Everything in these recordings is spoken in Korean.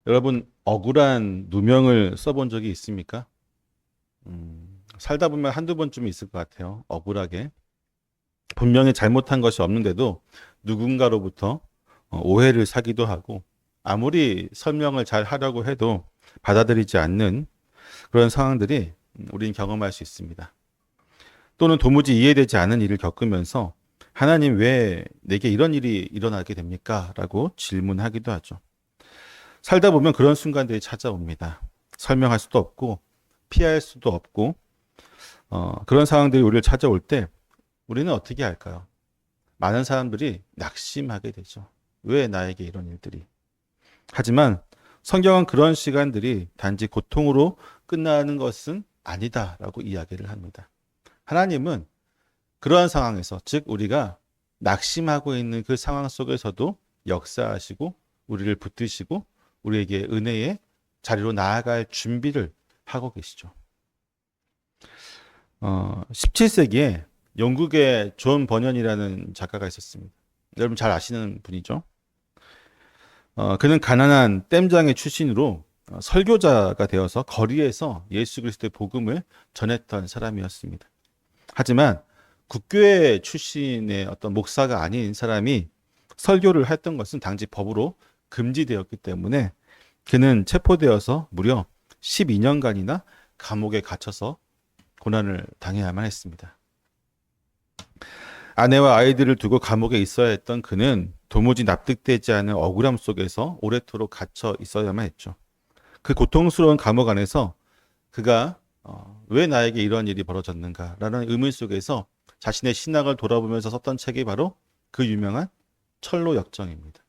여러분, 억울한 누명을 써본 적이 있습니까? 살다 보면 한두 번쯤은 있을 것 같아요. 억울하게. 분명히 잘못한 것이 없는데도 누군가로부터 오해를 사기도 하고, 아무리 설명을 잘 하려고 해도 받아들이지 않는 그런 상황들이 우리는 경험할 수 있습니다. 또는 도무지 이해되지 않은 일을 겪으면서 하나님 왜 내게 이런 일이 일어나게 됩니까? 라고 질문하기도 하죠. 살다 보면 그런 순간들이 찾아옵니다. 설명할 수도 없고 피할 수도 없고 그런 상황들이 우리를 찾아올 때 우리는 어떻게 할까요? 많은 사람들이 낙심하게 되죠. 왜 나에게 이런 일들이? 하지만 성경은 그런 시간들이 단지 고통으로 끝나는 것은 아니다라고 이야기를 합니다. 하나님은 그러한 상황에서, 즉 우리가 낙심하고 있는 그 상황 속에서도 역사하시고 우리를 붙드시고 우리에게 은혜의 자리로 나아갈 준비를 하고 계시죠. 17세기에 영국의 존 버년이라는 작가가 있었습니다. 여러분 잘 아시는 분이죠. 그는 가난한 댐장의 출신으로 설교자가 되어서 거리에서 예수 그리스도의 복음을 전했던 사람이었습니다. 하지만 국교회 출신의 어떤 목사가 아닌 사람이 설교를 했던 것은 당시 법으로 금지되었기 때문에 그는 체포되어서 무려 12년간이나 감옥에 갇혀서 고난을 당해야만 했습니다. 아내와 아이들을 두고 감옥에 있어야 했던 그는 도무지 납득되지 않은 억울함 속에서 오래도록 갇혀 있어야만 했죠. 그 고통스러운 감옥 안에서 그가 왜 나에게 이런 일이 벌어졌는가라는 의문 속에서 자신의 신앙을 돌아보면서 썼던 책이 바로 그 유명한 철로 역정입니다.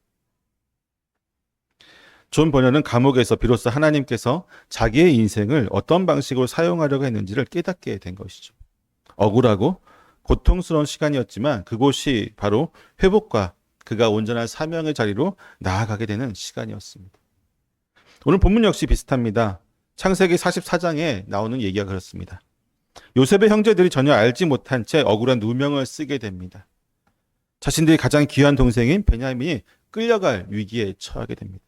존 버년은 감옥에서 비로소 하나님께서 자기의 인생을 어떤 방식으로 사용하려고 했는지를 깨닫게 된 것이죠. 억울하고 고통스러운 시간이었지만 그곳이 바로 회복과 그가 온전한 사명의 자리로 나아가게 되는 시간이었습니다. 오늘 본문 역시 비슷합니다. 창세기 44장에 나오는 얘기가 그렇습니다. 요셉의 형제들이 전혀 알지 못한 채 억울한 누명을 쓰게 됩니다. 자신들이 가장 귀한 동생인 베냐민이 끌려갈 위기에 처하게 됩니다.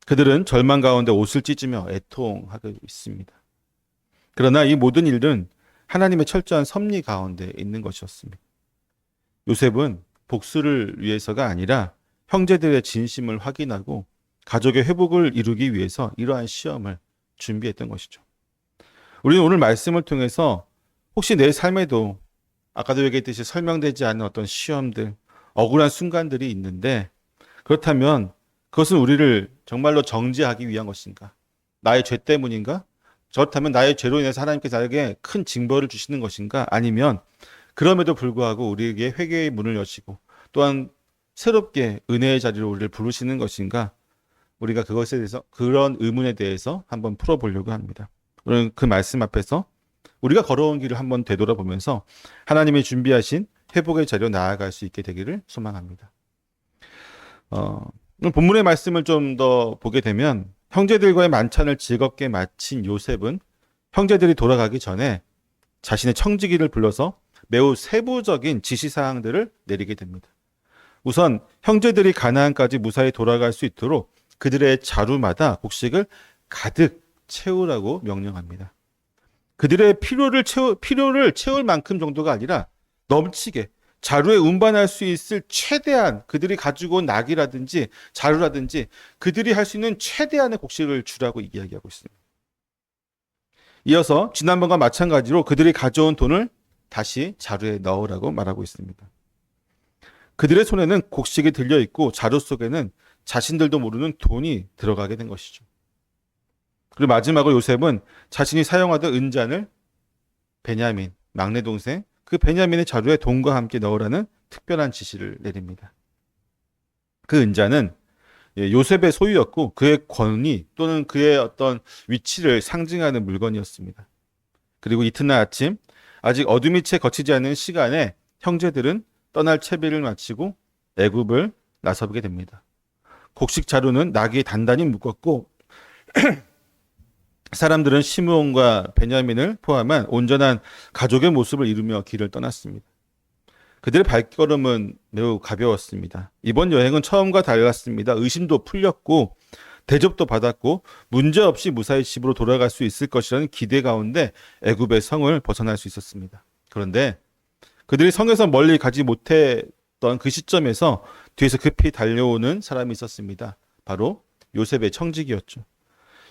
그들은 절망 가운데 옷을 찢으며 애통하고 있습니다. 그러나 이 모든 일은 하나님의 철저한 섭리 가운데 있는 것이었습니다. 요셉은 복수를 위해서가 아니라 형제들의 진심을 확인하고 가족의 회복을 이루기 위해서 이러한 시험을 준비했던 것이죠. 우리는 오늘 말씀을 통해서 혹시 내 삶에도 아까도 얘기했듯이 설명되지 않는 어떤 시험들, 억울한 순간들이 있는데 그렇다면 그것은 우리를 정말로 정죄하기 위한 것인가? 나의 죄 때문인가? 그렇다면 나의 죄로 인해서 하나님께서 나에게 큰 징벌을 주시는 것인가? 아니면 그럼에도 불구하고 우리에게 회개의 문을 여시고 또한 새롭게 은혜의 자리로 우리를 부르시는 것인가? 우리가 그것에 대해서 그런 의문에 대해서 한번 풀어보려고 합니다. 오늘 그 말씀 앞에서 우리가 걸어온 길을 한번 되돌아보면서 하나님이 준비하신 회복의 자리로 나아갈 수 있게 되기를 소망합니다. 오늘 본문의 말씀을 좀 더 보게 되면 형제들과의 만찬을 즐겁게 마친 요셉은 형제들이 돌아가기 전에 자신의 청지기를 불러서 매우 세부적인 지시사항들을 내리게 됩니다. 우선 형제들이 가나안까지 무사히 돌아갈 수 있도록 그들의 자루마다 곡식을 가득 채우라고 명령합니다. 그들의 필요를 채울 만큼 정도가 아니라 넘치게 자루에 운반할 수 있을 최대한 그들이 가지고 온 낙이라든지 자루라든지 그들이 할 수 있는 최대한의 곡식을 주라고 이야기하고 있습니다. 이어서 지난번과 마찬가지로 그들이 가져온 돈을 다시 자루에 넣으라고 말하고 있습니다. 그들의 손에는 곡식이 들려 있고 자루 속에는 자신들도 모르는 돈이 들어가게 된 것이죠. 그리고 마지막으로 요셉은 자신이 사용하던 은잔을 베냐민, 막내 동생, 그 베냐민의 자루에 돈과 함께 넣으라는 특별한 지시를 내립니다. 그 은잔은 요셉의 소유였고 그의 권위 또는 그의 어떤 위치를 상징하는 물건이었습니다. 그리고 이튿날 아침 아직 어둠이 채 거치지 않은 시간에 형제들은 떠날 채비를 마치고 애굽을 나서게 됩니다. 곡식 자루는 나귀에 단단히 묶었고 사람들은 시므온과 베냐민을 포함한 온전한 가족의 모습을 이루며 길을 떠났습니다. 그들의 발걸음은 매우 가벼웠습니다. 이번 여행은 처음과 달랐습니다. 의심도 풀렸고 대접도 받았고 문제없이 무사히 집으로 돌아갈 수 있을 것이라는 기대 가운데 애굽의 성을 벗어날 수 있었습니다. 그런데 그들이 성에서 멀리 가지 못했던 그 시점에서 뒤에서 급히 달려오는 사람이 있었습니다. 바로 요셉의 청지기였죠.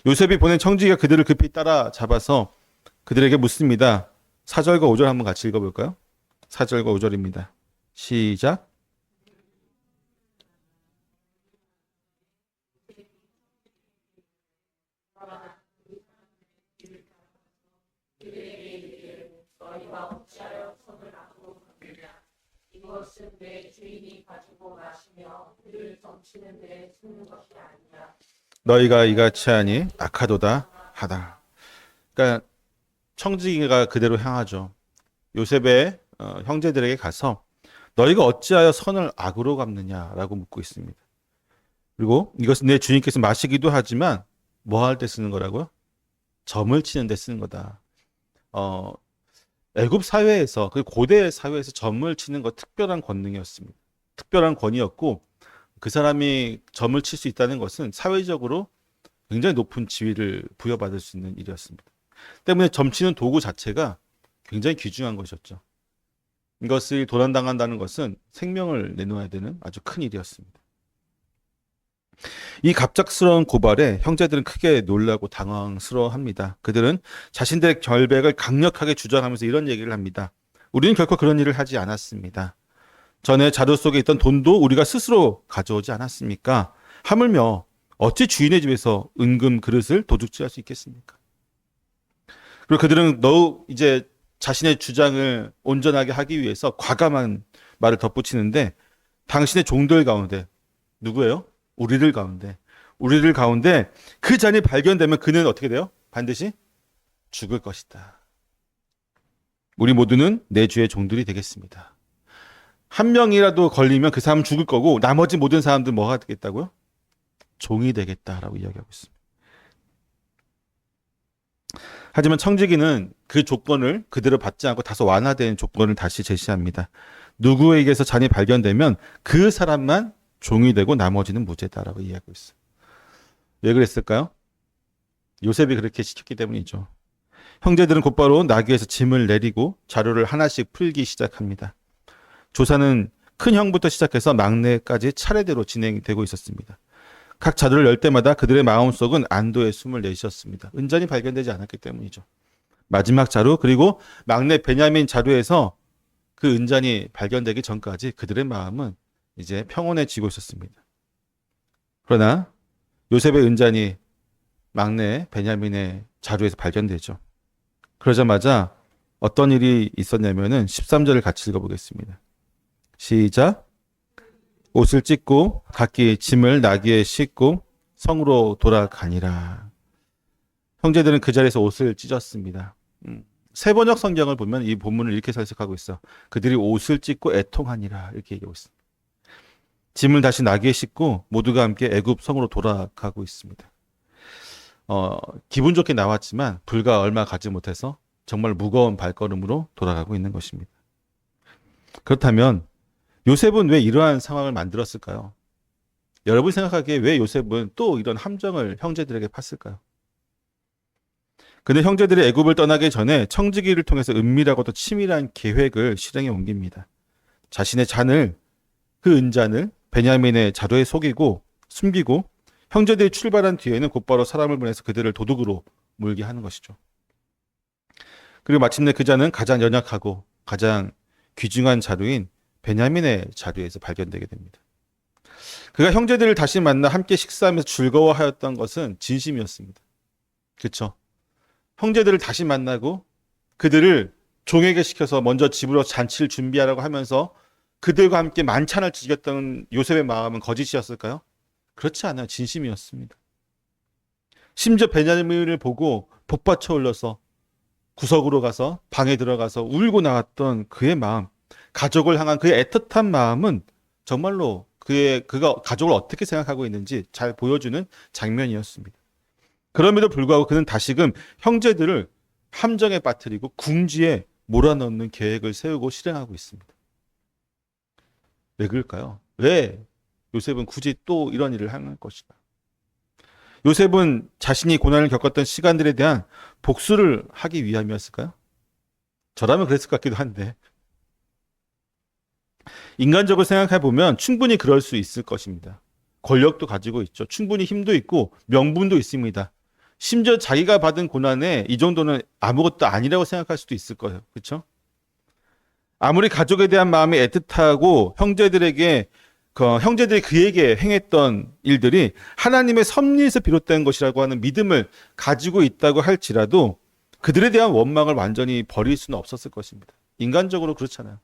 요셉이 보낸 청지기가 그들을 급히 따라잡아서 그들에게 묻습니다. 4절과 5절 한번 같이 읽어볼까요? 4절과 5절입니다. 시작. 이것은 내 주인이 가지고 마시며 그를 점치는 데 쓰는 것이 아니라 너희가 이같이 하니 악하도다 하다. 그러니까 청지기가 그대로 향하죠. 요셉의 형제들에게 가서 너희가 어찌하여 선을 악으로 갚느냐라고 묻고 있습니다. 그리고 이것은 내 주인께서 마시기도 하지만 뭐 할 때 쓰는 거라고요? 점을 치는 데 쓰는 거다. 애굽 사회에서 그 고대 사회에서 점을 치는 거 특별한 권능이었습니다. 특별한 권위였고 그 사람이 점을 칠 수 있다는 것은 사회적으로 굉장히 높은 지위를 부여받을 수 있는 일이었습니다. 때문에 점치는 도구 자체가 굉장히 귀중한 것이었죠. 이것을 도난당한다는 것은 생명을 내놓아야 되는 아주 큰 일이었습니다. 이 갑작스러운 고발에 형제들은 크게 놀라고 당황스러워합니다. 그들은 자신들의 결백을 강력하게 주장하면서 이런 얘기를 합니다. 우리는 결코 그런 일을 하지 않았습니다. 전에 자루 속에 있던 돈도 우리가 스스로 가져오지 않았습니까? 하물며 어찌 주인의 집에서 은금 그릇을 도둑질할 수 있겠습니까? 그리고 그들은 더욱 이제 자신의 주장을 온전하게 하기 위해서 과감한 말을 덧붙이는데 당신의 종들 가운데 누구예요? 우리들 가운데 그 잔이 발견되면 그는 어떻게 돼요? 반드시 죽을 것이다. 우리 모두는 내 주의 종들이 되겠습니다. 한 명이라도 걸리면 그 사람은 죽을 거고 나머지 모든 사람들 뭐가 되겠다고요? 종이 되겠다라고 이야기하고 있습니다. 하지만 청지기는 그 조건을 그대로 받지 않고 다소 완화된 조건을 다시 제시합니다. 누구에게서 잔이 발견되면 그 사람만 종이 되고 나머지는 무죄다라고 이야기하고 있어요. 왜 그랬을까요? 요셉이 그렇게 시켰기 때문이죠. 형제들은 곧바로 나귀에서 짐을 내리고 자루를 하나씩 풀기 시작합니다. 조사는 큰 형부터 시작해서 막내까지 차례대로 진행되고 있었습니다. 각 자루를 열 때마다 그들의 마음속은 안도의 숨을 내쉬었습니다. 은잔이 발견되지 않았기 때문이죠. 마지막 자루 그리고 막내 베냐민 자루에서 그 은잔이 발견되기 전까지 그들의 마음은 이제 평온해지고 있었습니다. 그러나 요셉의 은잔이 막내 베냐민의 자루에서 발견되죠. 그러자마자 어떤 일이 있었냐면은 13절을 같이 읽어보겠습니다. 시작. 옷을 찢고 각기 짐을 나귀에 싣고 성으로 돌아가니라. 형제들은 그 자리에서 옷을 찢었습니다. 세번역 성경을 보면 이 본문을 이렇게 해석하고 있어. 그들이 옷을 찢고 애통하니라 이렇게 얘기하고 있습니다. 짐을 다시 나귀에 싣고 모두가 함께 애굽 성으로 돌아가고 있습니다. 기분 좋게 나왔지만 불과 얼마 가지 못해서 정말 무거운 발걸음으로 돌아가고 있는 것입니다. 그렇다면 요셉은 왜 이러한 상황을 만들었을까요? 여러분이 생각하기에 왜 요셉은 또 이런 함정을 형제들에게 팠을까요? 근데 형제들이 애굽을 떠나기 전에 청지기를 통해서 은밀하고도 치밀한 계획을 실행에 옮깁니다. 자신의 잔을 그 은잔을 베냐민의 자루에 속이고 숨기고 형제들이 출발한 뒤에는 곧바로 사람을 보내서 그들을 도둑으로 몰게 하는 것이죠. 그리고 마침내 그 잔은 가장 연약하고 가장 귀중한 자루인 베냐민의 자루에서 발견되게 됩니다. 그가 형제들을 다시 만나 함께 식사하면서 즐거워하였던 것은 진심이었습니다. 그렇죠? 형제들을 다시 만나고 그들을 종에게 시켜서 먼저 집으로 잔치를 준비하라고 하면서 그들과 함께 만찬을 즐겼던 요셉의 마음은 거짓이었을까요? 그렇지 않아요. 진심이었습니다. 심지어 베냐민을 보고 복받쳐 올려서 구석으로 가서 방에 들어가서 울고 나왔던 그의 마음, 가족을 향한 그의 애틋한 마음은 정말로 그가 가족을 어떻게 생각하고 있는지 잘 보여주는 장면이었습니다. 그럼에도 불구하고 그는 다시금 형제들을 함정에 빠뜨리고 궁지에 몰아넣는 계획을 세우고 실행하고 있습니다. 왜 그럴까요? 왜 요셉은 굳이 또 이런 일을 할 것이다? 요셉은 자신이 고난을 겪었던 시간들에 대한 복수를 하기 위함이었을까요? 저라면 그랬을 것 같기도 한데, 인간적으로 생각해 보면 충분히 그럴 수 있을 것입니다. 권력도 가지고 있죠. 충분히 힘도 있고 명분도 있습니다. 심지어 자기가 받은 고난에 이 정도는 아무것도 아니라고 생각할 수도 있을 거예요. 그렇죠? 아무리 가족에 대한 마음이 애틋하고 형제들이 그에게 행했던 일들이 하나님의 섭리에서 비롯된 것이라고 하는 믿음을 가지고 있다고 할지라도 그들에 대한 원망을 완전히 버릴 수는 없었을 것입니다. 인간적으로 그렇잖아요.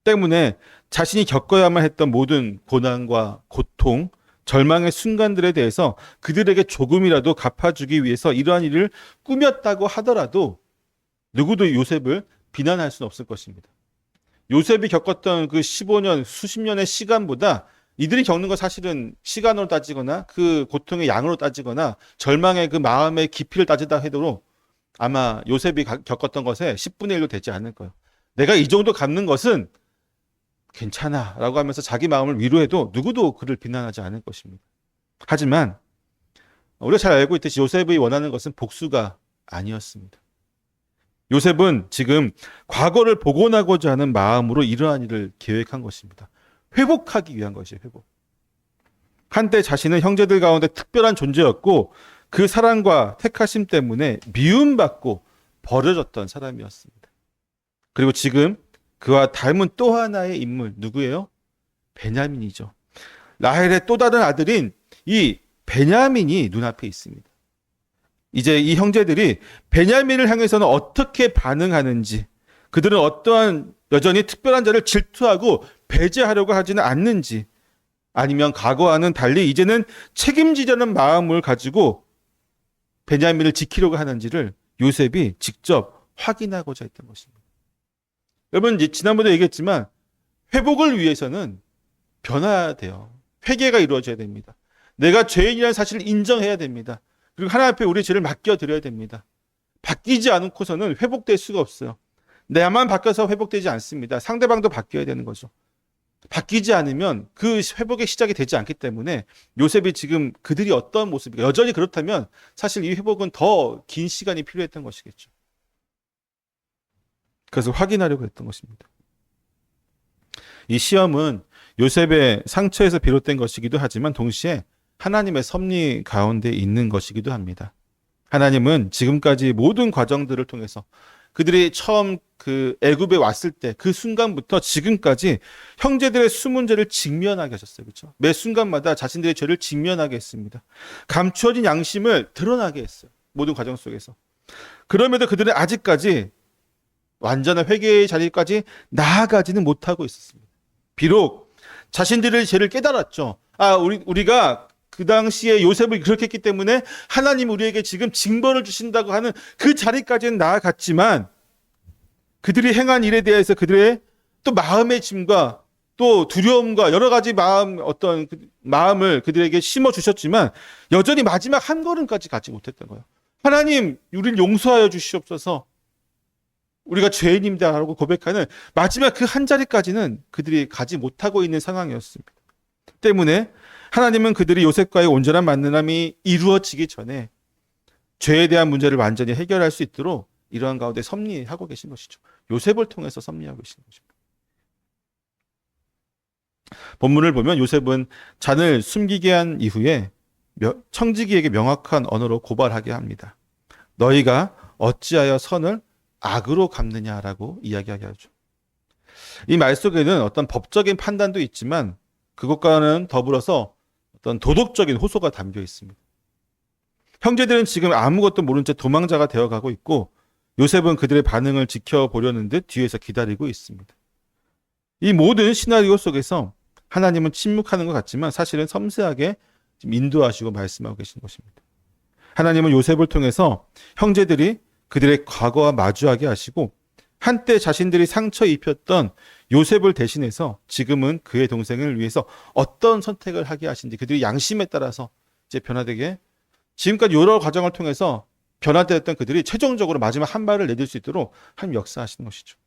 때문에 자신이 겪어야만 했던 모든 고난과 고통, 절망의 순간들에 대해서 그들에게 조금이라도 갚아주기 위해서 이러한 일을 꾸몄다고 하더라도 누구도 요셉을 비난할 수는 없을 것입니다. 요셉이 겪었던 그 15년, 수십 년의 시간보다 이들이 겪는 건 사실은 시간으로 따지거나 그 고통의 양으로 따지거나 절망의 그 마음의 깊이를 따지다 해도 아마 요셉이 겪었던 것에 10분의 1도 되지 않을 거예요. 내가 이 정도 갚는 것은 괜찮아 라고 하면서 자기 마음을 위로해도 누구도 그를 비난하지 않을 것입니다. 하지만 우리가 잘 알고 있듯이 요셉이 원하는 것은 복수가 아니었습니다. 요셉은 지금 과거를 복원하고자 하는 마음으로 이러한 일을 계획한 것입니다. 회복하기 위한 것이에요. 회복. 한때 자신은 형제들 가운데 특별한 존재였고 그 사랑과 택하심 때문에 미움받고 버려졌던 사람이었습니다. 그리고 지금 그와 닮은 또 하나의 인물 누구예요? 베냐민이죠. 라헬의 또 다른 아들인 이 베냐민이 눈앞에 있습니다. 이제 이 형제들이 베냐민을 향해서는 어떻게 반응하는지, 그들은 어떠한 여전히 특별한 자를 질투하고 배제하려고 하지는 않는지, 아니면 과거와는 달리 이제는 책임지려는 마음을 가지고 베냐민을 지키려고 하는지를 요셉이 직접 확인하고자 했던 것입니다. 여러분, 지난번에 얘기했지만 회복을 위해서는 변화돼요. 회개가 이루어져야 됩니다. 내가 죄인이라는 사실을 인정해야 됩니다. 그리고 하나님 앞에 우리의 죄를 맡겨드려야 됩니다. 바뀌지 않고서는 회복될 수가 없어요. 나만 바뀌어서 회복되지 않습니다. 상대방도 바뀌어야 되는 거죠. 바뀌지 않으면 그 회복의 시작이 되지 않기 때문에 요셉이 지금 그들이 어떤 모습인가, 여전히 그렇다면 사실 이 회복은 더 긴 시간이 필요했던 것이겠죠. 그래서 확인하려고 했던 것입니다. 이 시험은 요셉의 상처에서 비롯된 것이기도 하지만 동시에 하나님의 섭리 가운데 있는 것이기도 합니다. 하나님은 지금까지 모든 과정들을 통해서 그들이 처음 그 애굽에 왔을 때 그 순간부터 지금까지 형제들의 숨은 죄를 직면하게 하셨어요. 그렇죠? 매 순간마다 자신들의 죄를 직면하게 했습니다. 감추어진 양심을 드러나게 했어요. 모든 과정 속에서. 그럼에도 그들은 아직까지 완전한 회개의 자리까지 나아가지는 못하고 있었습니다. 비록 자신들의 죄를 깨달았죠. 우리가 그 당시에 요셉을 그렇게 했기 때문에 하나님 우리에게 지금 징벌을 주신다고 하는 그 자리까지는 나아갔지만 그들이 행한 일에 대해서 그들의 또 마음의 짐과 또 두려움과 여러 가지 마음을 그들에게 심어 주셨지만 여전히 마지막 한 걸음까지 가지 못했던 거예요. 하나님, 우리를 용서하여 주시옵소서. 우리가 죄인입니다라고 고백하는 마지막 그 한 자리까지는 그들이 가지 못하고 있는 상황이었습니다. 때문에 하나님은 그들이 요셉과의 온전한 만남이 이루어지기 전에 죄에 대한 문제를 완전히 해결할 수 있도록 이러한 가운데 섭리하고 계신 것이죠. 요셉을 통해서 섭리하고 계신 것입니다. 본문을 보면 요셉은 잔을 숨기게 한 이후에 청지기에게 명확한 언어로 고발하게 합니다. 너희가 어찌하여 선을 악으로 갚느냐라고 이야기하게 하죠. 이 말 속에는 어떤 법적인 판단도 있지만 그것과는 더불어서 어떤 도덕적인 호소가 담겨 있습니다. 형제들은 지금 아무것도 모른 채 도망자가 되어가고 있고 요셉은 그들의 반응을 지켜보려는 듯 뒤에서 기다리고 있습니다. 이 모든 시나리오 속에서 하나님은 침묵하는 것 같지만 사실은 섬세하게 지금 인도하시고 말씀하고 계신 것입니다. 하나님은 요셉을 통해서 형제들이 그들의 과거와 마주하게 하시고 한때 자신들이 상처 입혔던 요셉을 대신해서 지금은 그의 동생을 위해서 어떤 선택을 하게 하신지 그들의 양심에 따라서 이제 변화되게 지금까지 여러 과정을 통해서 변화되었던 그들이 최종적으로 마지막 한 발을 내딜 수 있도록 하나님 역사하시는 것이죠.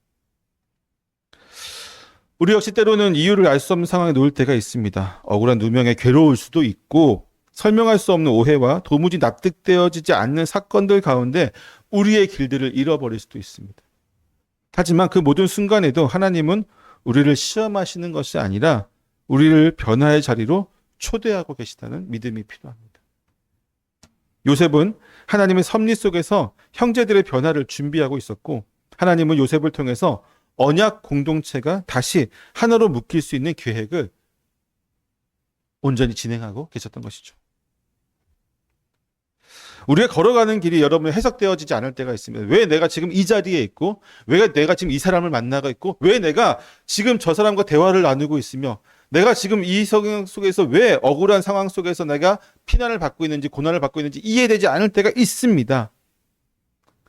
우리 역시 때로는 이유를 알 수 없는 상황에 놓일 때가 있습니다. 억울한 누명에 괴로울 수도 있고 설명할 수 없는 오해와 도무지 납득되어지지 않는 사건들 가운데 우리의 길들을 잃어버릴 수도 있습니다. 하지만 그 모든 순간에도 하나님은 우리를 시험하시는 것이 아니라 우리를 변화의 자리로 초대하고 계시다는 믿음이 필요합니다. 요셉은 하나님의 섭리 속에서 형제들의 변화를 준비하고 있었고, 하나님은 요셉을 통해서 언약 공동체가 다시 하나로 묶일 수 있는 계획을 온전히 진행하고 계셨던 것이죠. 우리가 걸어가는 길이 여러분 해석되어지지 않을 때가 있습니다. 왜 내가 지금 이 자리에 있고, 왜 내가 지금 이 사람을 만나고 있고, 왜 내가 지금 저 사람과 대화를 나누고 있으며, 내가 지금 이 상황 속에서 왜 억울한 상황 속에서 내가 피난을 받고 있는지, 고난을 받고 있는지 이해되지 않을 때가 있습니다.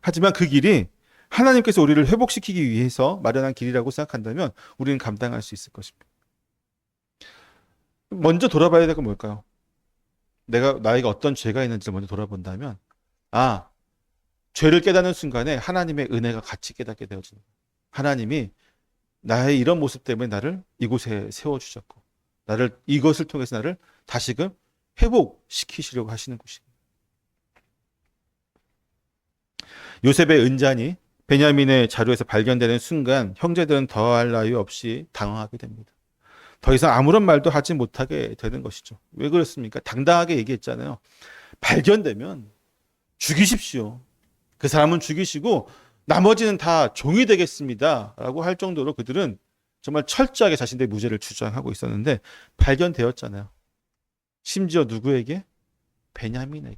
하지만 그 길이 하나님께서 우리를 회복시키기 위해서 마련한 길이라고 생각한다면 우리는 감당할 수 있을 것입니다. 먼저 돌아봐야 될 건 뭘까요? 나에게 어떤 죄가 있는지를 먼저 돌아본다면, 죄를 깨닫는 순간에 하나님의 은혜가 같이 깨닫게 되어지는 거예요. 하나님이 나의 이런 모습 때문에 나를 이곳에 세워주셨고, 이것을 통해서 나를 다시금 회복시키시려고 하시는 것입니다. 요셉의 은잔이 베냐민의 자루에서 발견되는 순간 형제들은 더할 나위 없이 당황하게 됩니다. 더 이상 아무런 말도 하지 못하게 되는 것이죠. 왜 그렇습니까? 당당하게 얘기했잖아요. 발견되면 죽이십시오. 그 사람은 죽이시고 나머지는 다 종이 되겠습니다. 라고 할 정도로 그들은 정말 철저하게 자신들의 무죄를 주장하고 있었는데 발견되었잖아요. 심지어 누구에게? 베냐민에게.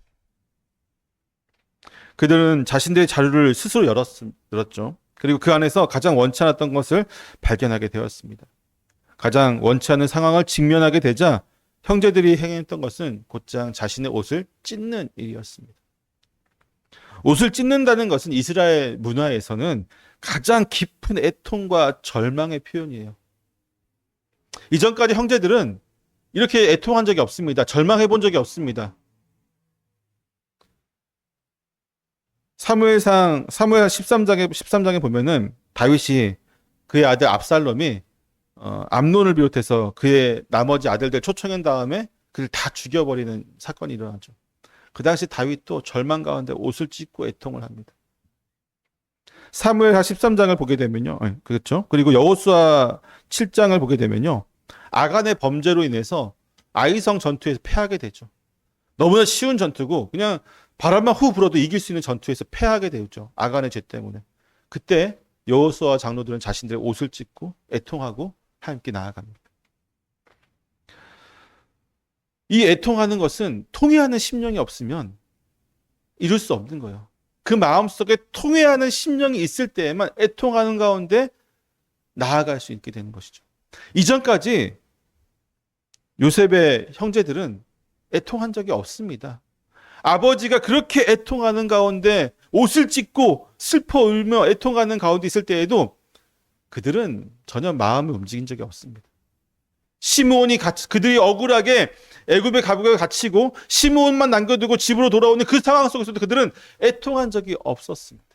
그들은 자신들의 자루를 스스로 열었죠. 그리고 그 안에서 가장 원치 않았던 것을 발견하게 되었습니다. 가장 원치 않은 상황을 직면하게 되자 형제들이 행했던 것은 곧장 자신의 옷을 찢는 일이었습니다. 옷을 찢는다는 것은 이스라엘 문화에서는 가장 깊은 애통과 절망의 표현이에요. 이전까지 형제들은 이렇게 애통한 적이 없습니다. 절망해 본 적이 없습니다. 사무엘상 13장에 보면은 다윗이 그의 아들 압살롬이 암논을 비롯해서 그의 나머지 아들들 초청한 다음에 그를 다 죽여버리는 사건이 일어나죠. 그 당시 다윗도 절망 가운데 옷을 찢고 애통을 합니다. 사무엘하 13장을 보게 되면요. 그렇죠. 그리고 여호수아 7장을 보게 되면요. 아간의 범죄로 인해서 아이성 전투에서 패하게 되죠. 너무나 쉬운 전투고 그냥 바람만 후 불어도 이길 수 있는 전투에서 패하게 되죠. 아간의 죄 때문에. 그때 여호수아 장로들은 자신들의 옷을 찢고 애통하고 함께 나아갑니다. 이 애통하는 것은 통회하는 심령이 없으면 이룰 수 없는 거예요. 그 마음속에 통회하는 심령이 있을 때에만 애통하는 가운데 나아갈 수 있게 되는 것이죠. 이전까지 요셉의 형제들은 애통한 적이 없습니다. 아버지가 그렇게 애통하는 가운데 옷을 찢고 슬퍼 울며 애통하는 가운데 있을 때에도 그들은 전혀 마음을 움직인 적이 없습니다. 시므온이 그들이 억울하게 애굽의 감옥에 갇히고 시므온만 남겨두고 집으로 돌아오는 그 상황 속에서도 그들은 애통한 적이 없었습니다.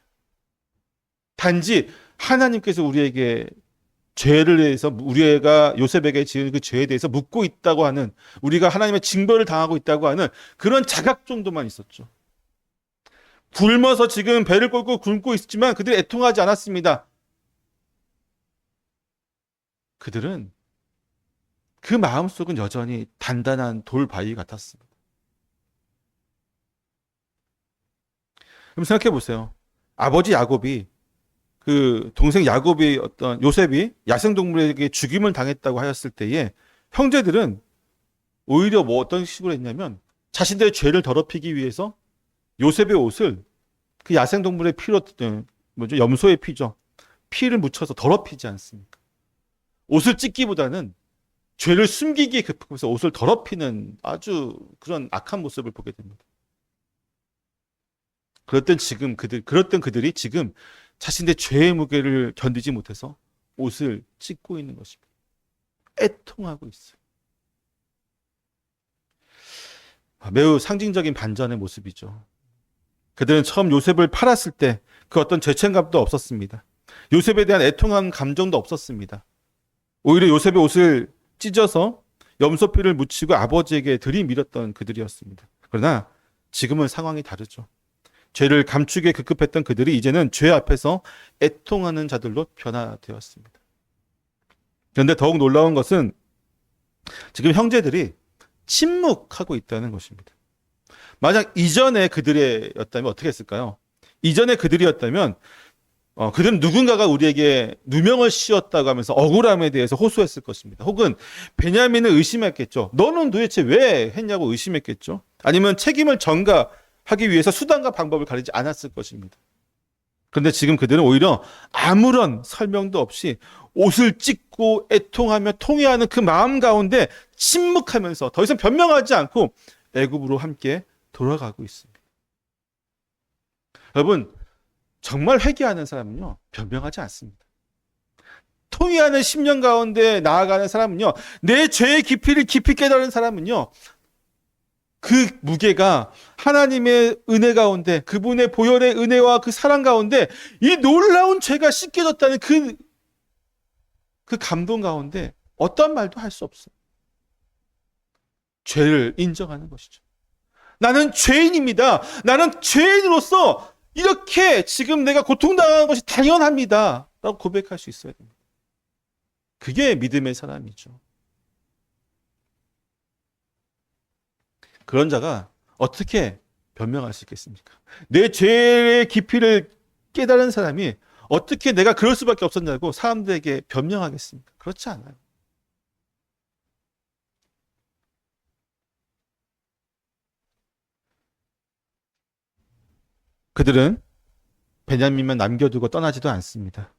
단지 하나님께서 우리에게 죄를 대해서 우리가 요셉에게 지은 그 죄에 대해서 묻고 있다고 하는, 우리가 하나님의 징벌을 당하고 있다고 하는 그런 자각 정도만 있었죠. 굶어서 지금 배를 꼴고 굶고 있지만 그들이 애통하지 않았습니다. 그들은 그 마음속은 여전히 단단한 돌바위 같았습니다. 그럼 생각해 보세요. 아버지 야곱이 그 동생 야곱이 요셉이 야생동물에게 죽임을 당했다고 하였을 때에 형제들은 오히려 어떤 식으로 했냐면 자신들의 죄를 더럽히기 위해서 요셉의 옷을 그 야생동물의 피로, 염소의 피죠. 피를 묻혀서 더럽히지 않습니까? 옷을 찢기보다는 죄를 숨기기에 급하면서 옷을 더럽히는 아주 그런 악한 모습을 보게 됩니다. 그랬던 그들이 지금 자신의 죄의 무게를 견디지 못해서 옷을 찢고 있는 것입니다. 애통하고 있어요. 매우 상징적인 반전의 모습이죠. 그들은 처음 요셉을 팔았을 때 그 어떤 죄책감도 없었습니다. 요셉에 대한 애통한 감정도 없었습니다. 오히려 요셉의 옷을 찢어서 염소피를 묻히고 아버지에게 들이밀었던 그들이었습니다. 그러나 지금은 상황이 다르죠. 죄를 감추기에 급급했던 그들이 이제는 죄 앞에서 애통하는 자들로 변화되었습니다. 그런데 더욱 놀라운 것은 지금 형제들이 침묵하고 있다는 것입니다. 만약 이전에 그들이었다면 어떻게 했을까요? 이전에 그들이었다면 그들은 누군가가 우리에게 누명을 씌웠다고 하면서 억울함에 대해서 호소했을 것입니다. 혹은 베냐민을 의심했겠죠. 너는 도대체 왜 했냐고 의심했겠죠. 아니면 책임을 전가하기 위해서 수단과 방법을 가리지 않았을 것입니다. 그런데 지금 그들은 오히려 아무런 설명도 없이 옷을 찢고 애통하며 통회하는 그 마음 가운데 침묵하면서 더 이상 변명하지 않고 애굽으로 함께 돌아가고 있습니다. 여러분, 정말 회개하는 사람은요, 변명하지 않습니다. 통회하는 심령 가운데 나아가는 사람은요, 내 죄의 깊이를 깊이 깨달은 사람은요, 그 무게가 하나님의 은혜 가운데, 그분의 보혈의 은혜와 그 사랑 가운데 이 놀라운 죄가 씻겨졌다는 그 감동 가운데 어떤 말도 할 수 없어요. 죄를 인정하는 것이죠. 나는 죄인입니다. 나는 죄인으로서 이렇게 지금 내가 고통당하는 것이 당연합니다. 라고 고백할 수 있어야 됩니다. 그게 믿음의 사람이죠. 그런 자가 어떻게 변명할 수 있겠습니까? 내 죄의 깊이를 깨달은 사람이 어떻게 내가 그럴 수밖에 없었냐고 사람들에게 변명하겠습니까? 그렇지 않아요. 그들은 베냐민만 남겨두고 떠나지도 않습니다.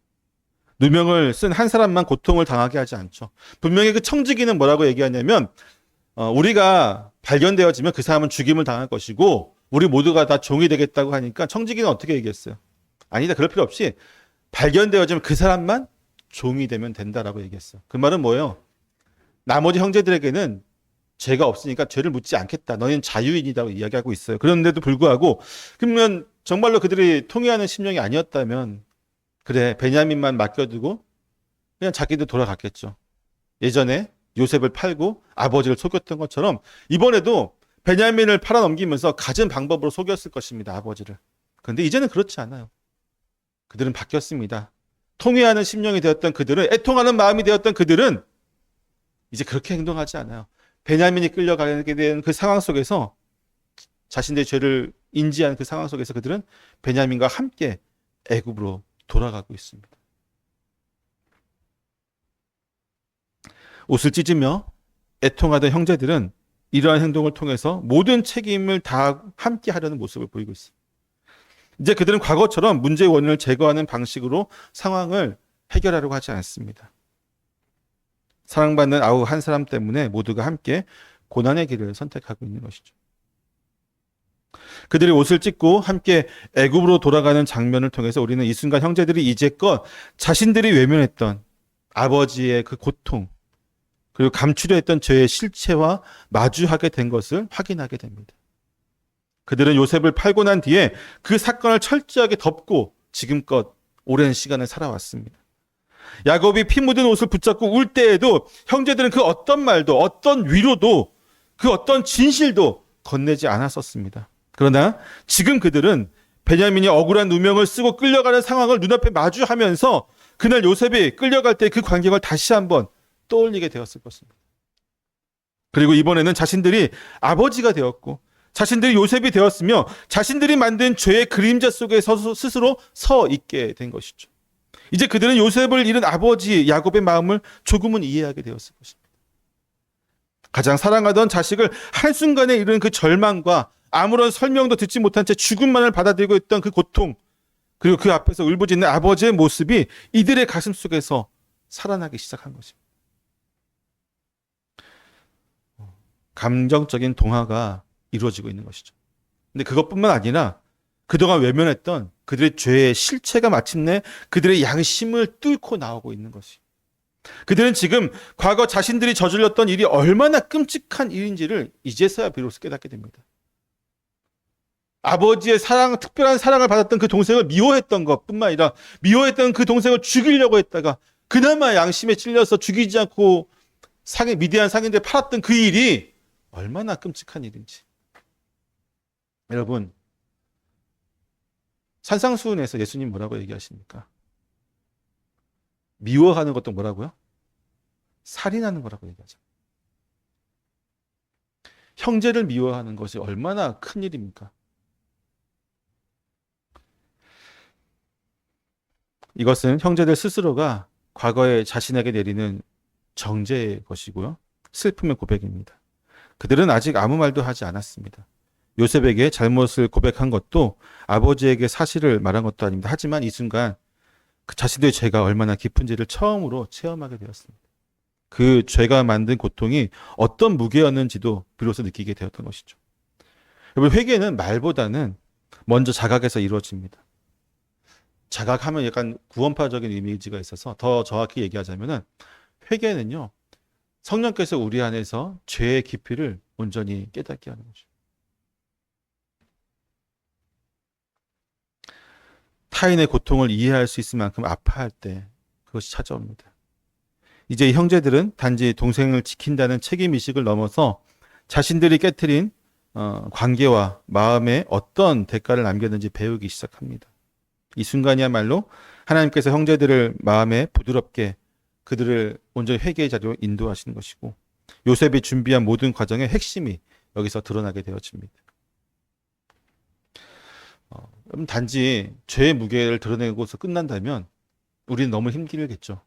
누명을 쓴 한 사람만 고통을 당하게 하지 않죠. 분명히 그 청지기는 뭐라고 얘기하냐면 우리가 발견되어지면 그 사람은 죽임을 당할 것이고 우리 모두가 다 종이 되겠다고 하니까 청지기는 어떻게 얘기했어요? 아니다, 그럴 필요 없이 발견되어지면 그 사람만 종이 되면 된다라고 얘기했어요. 그 말은 뭐예요? 나머지 형제들에게는 죄가 없으니까 죄를 묻지 않겠다. 너희는 자유인이라고 이야기하고 있어요. 그런데도 불구하고 그러면 정말로 그들이 통회하는 심령이 아니었다면 그래, 베냐민만 맡겨두고 그냥 자기들 돌아갔겠죠. 예전에 요셉을 팔고 아버지를 속였던 것처럼 이번에도 베냐민을 팔아넘기면서 갖은 방법으로 속였을 것입니다. 아버지를. 그런데 이제는 그렇지 않아요. 그들은 바뀌었습니다. 통회하는 심령이 되었던 그들은, 애통하는 마음이 되었던 그들은 이제 그렇게 행동하지 않아요. 베냐민이 끌려가게 된 그 상황 속에서 자신들의 죄를 인지한 그 상황 속에서 그들은 베냐민과 함께 애굽으로 돌아가고 있습니다. 옷을 찢으며 애통하던 형제들은 이러한 행동을 통해서 모든 책임을 다 함께 하려는 모습을 보이고 있습니다. 이제 그들은 과거처럼 문제의 원인을 제거하는 방식으로 상황을 해결하려고 하지 않습니다. 사랑받는 아우 한 사람 때문에 모두가 함께 고난의 길을 선택하고 있는 것이죠. 그들이 옷을 찢고 함께 애굽으로 돌아가는 장면을 통해서 우리는 이 순간 형제들이 이제껏 자신들이 외면했던 아버지의 그 고통 그리고 감추려 했던 죄의 실체와 마주하게 된 것을 확인하게 됩니다. 그들은 요셉을 팔고 난 뒤에 그 사건을 철저하게 덮고 지금껏 오랜 시간을 살아왔습니다. 야곱이 피 묻은 옷을 붙잡고 울 때에도 형제들은 그 어떤 말도 어떤 위로도 그 어떤 진실도 건네지 않았었습니다. 그러나 지금 그들은 베냐민이 억울한 누명을 쓰고 끌려가는 상황을 눈앞에 마주하면서 그날 요셉이 끌려갈 때 그 광경을 다시 한번 떠올리게 되었을 것입니다. 그리고 이번에는 자신들이 아버지가 되었고 자신들이 요셉이 되었으며 자신들이 만든 죄의 그림자 속에 스스로 서 있게 된 것이죠. 이제 그들은 요셉을 잃은 아버지 야곱의 마음을 조금은 이해하게 되었을 것입니다. 가장 사랑하던 자식을 한순간에 잃은 그 절망과 아무런 설명도 듣지 못한 채 죽음만을 받아들이고 있던 그 고통, 그리고 그 앞에서 울부짖는 아버지의 모습이 이들의 가슴 속에서 살아나기 시작한 것입니다. 감정적인 동화가 이루어지고 있는 것이죠. 근데 그것뿐만 아니라 그동안 외면했던 그들의 죄의 실체가 마침내 그들의 양심을 뚫고 나오고 있는 것이. 그들은 지금 과거 자신들이 저질렀던 일이 얼마나 끔찍한 일인지를 이제서야 비로소 깨닫게 됩니다. 아버지의 사랑, 특별한 사랑을 받았던 그 동생을 미워했던 것뿐만 아니라 미워했던 그 동생을 죽이려고 했다가 그나마 양심에 찔려서 죽이지 않고 미디안 상인들 팔았던 그 일이 얼마나 끔찍한 일인지. 여러분, 산상수훈에서 예수님 뭐라고 얘기하십니까? 미워하는 것도 뭐라고요? 살인하는 거라고 얘기하죠. 형제를 미워하는 것이 얼마나 큰 일입니까? 이것은 형제들 스스로가 과거에 자신에게 내리는 정죄의 것이고요. 슬픔의 고백입니다. 그들은 아직 아무 말도 하지 않았습니다. 요셉에게 잘못을 고백한 것도 아버지에게 사실을 말한 것도 아닙니다. 하지만 이 순간 그 자신들의 죄가 얼마나 깊은지를 처음으로 체험하게 되었습니다. 그 죄가 만든 고통이 어떤 무게였는지도 비로소 느끼게 되었던 것이죠. 여러분, 회개는 말보다는 먼저 자각에서 이루어집니다. 자각하면 약간 구원파적인 이미지가 있어서 더 정확히 얘기하자면은 회개는요, 성령께서 우리 안에서 죄의 깊이를 온전히 깨닫게 하는 거죠. 타인의 고통을 이해할 수 있을 만큼 아파할 때 그것이 찾아옵니다. 이제 이 형제들은 단지 동생을 지킨다는 책임의식을 넘어서 자신들이 깨트린 관계와 마음에 어떤 대가를 남겼는지 배우기 시작합니다. 이 순간이야말로 하나님께서 형제들을 마음에 부드럽게 그들을 온전히 회개의 자리로 인도하시는 것이고, 요셉이 준비한 모든 과정의 핵심이 여기서 드러나게 되어집니다. 단지 죄의 무게를 드러내고서 끝난다면 우리는 너무 힘들겠죠.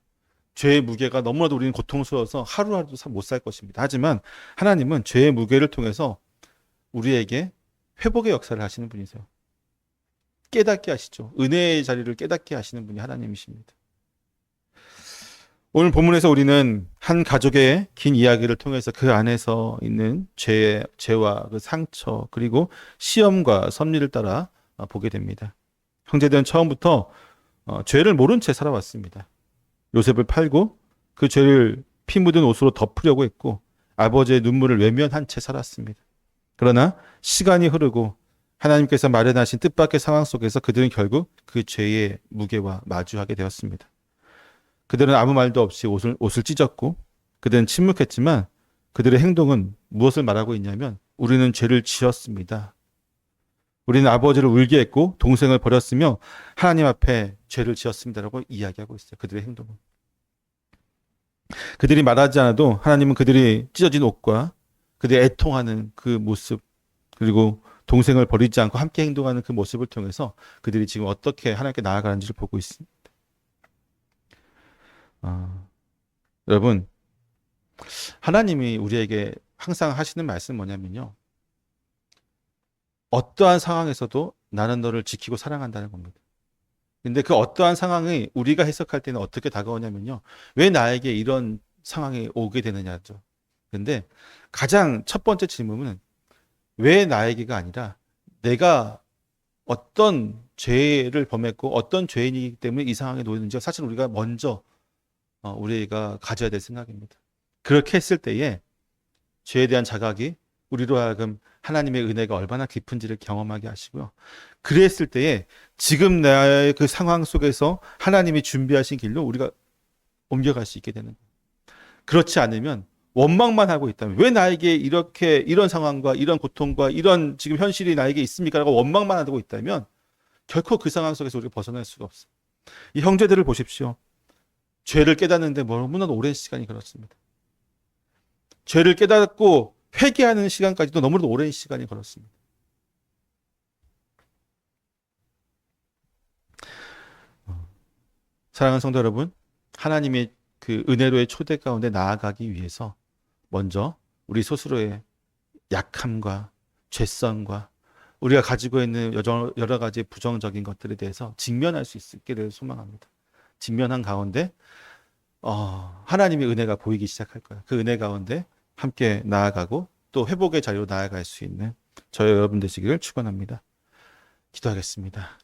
죄의 무게가 너무나도 우리는 고통스러워서 하루하루도 못 살 것입니다. 하지만 하나님은 죄의 무게를 통해서 우리에게 회복의 역사를 하시는 분이세요. 깨닫게 하시죠. 은혜의 자리를 깨닫게 하시는 분이 하나님이십니다. 오늘 본문에서 우리는 한 가족의 긴 이야기를 통해서 그 안에서 있는 죄와 그 상처, 그리고 시험과 섭리를 따라 보게 됩니다. 형제들은 처음부터 죄를 모른 채 살아왔습니다. 요셉을 팔고 그 죄를 피 묻은 옷으로 덮으려고 했고, 아버지의 눈물을 외면한 채 살았습니다. 그러나 시간이 흐르고 하나님께서 마련하신 뜻밖의 상황 속에서 그들은 결국 그 죄의 무게와 마주하게 되었습니다. 그들은 아무 말도 없이 옷을 찢었고, 그들은 침묵했지만 그들의 행동은 무엇을 말하고 있냐면, 우리는 죄를 지었습니다. 우리는 아버지를 울게 했고 동생을 버렸으며 하나님 앞에 죄를 지었습니다라고 이야기하고 있어요. 그들의 행동은. 그들이 말하지 않아도 하나님은 그들이 찢어진 옷과 그들이 애통하는 그 모습, 그리고 동생을 버리지 않고 함께 행동하는 그 모습을 통해서 그들이 지금 어떻게 하나님께 나아가는지를 보고 있습니다. 여러분, 하나님이 우리에게 항상 하시는 말씀은 뭐냐면요, 어떠한 상황에서도 나는 너를 지키고 사랑한다는 겁니다. 근데 그 어떠한 상황이 우리가 해석할 때는 어떻게 다가오냐면요, 왜 나에게 이런 상황이 오게 되느냐죠. 근데 가장 첫 번째 질문은 왜 나에게가 아니라, 내가 어떤 죄를 범했고 어떤 죄인이기 때문에 이 상황에 놓였는지 사실 우리가 먼저 우리가 가져야 될 생각입니다. 그렇게 했을 때에 죄에 대한 자각이 우리로 하여금 하나님의 은혜가 얼마나 깊은지를 경험하게 하시고요. 그랬을 때에 지금 나의 그 상황 속에서 하나님이 준비하신 길로 우리가 옮겨갈 수 있게 되는 거예요. 그렇지 않으면 원망만 하고 있다면, 왜 나에게 이런 상황과 이런 고통과 이런 지금 현실이 나에게 있습니까? 라고 원망만 하고 있다면 결코 그 상황 속에서 우리가 벗어날 수가 없어요. 이 형제들을 보십시오. 죄를 깨닫는데 너무나도 오랜 시간이 걸렸습니다. 죄를 깨닫고 회개하는 시간까지도 너무나도 오랜 시간이 걸렸습니다. 사랑하는 성도 여러분, 하나님의 그 은혜로의 초대 가운데 나아가기 위해서 먼저 우리 스스로의 약함과 죄성과 우리가 가지고 있는 여러 가지 부정적인 것들에 대해서 직면할 수 있기를 소망합니다. 직면한 가운데 하나님의 은혜가 보이기 시작할 거예요. 그 은혜 가운데 함께 나아가고 또 회복의 자리로 나아갈 수 있는 저희 여러분 되시기를 축원합니다. 기도하겠습니다.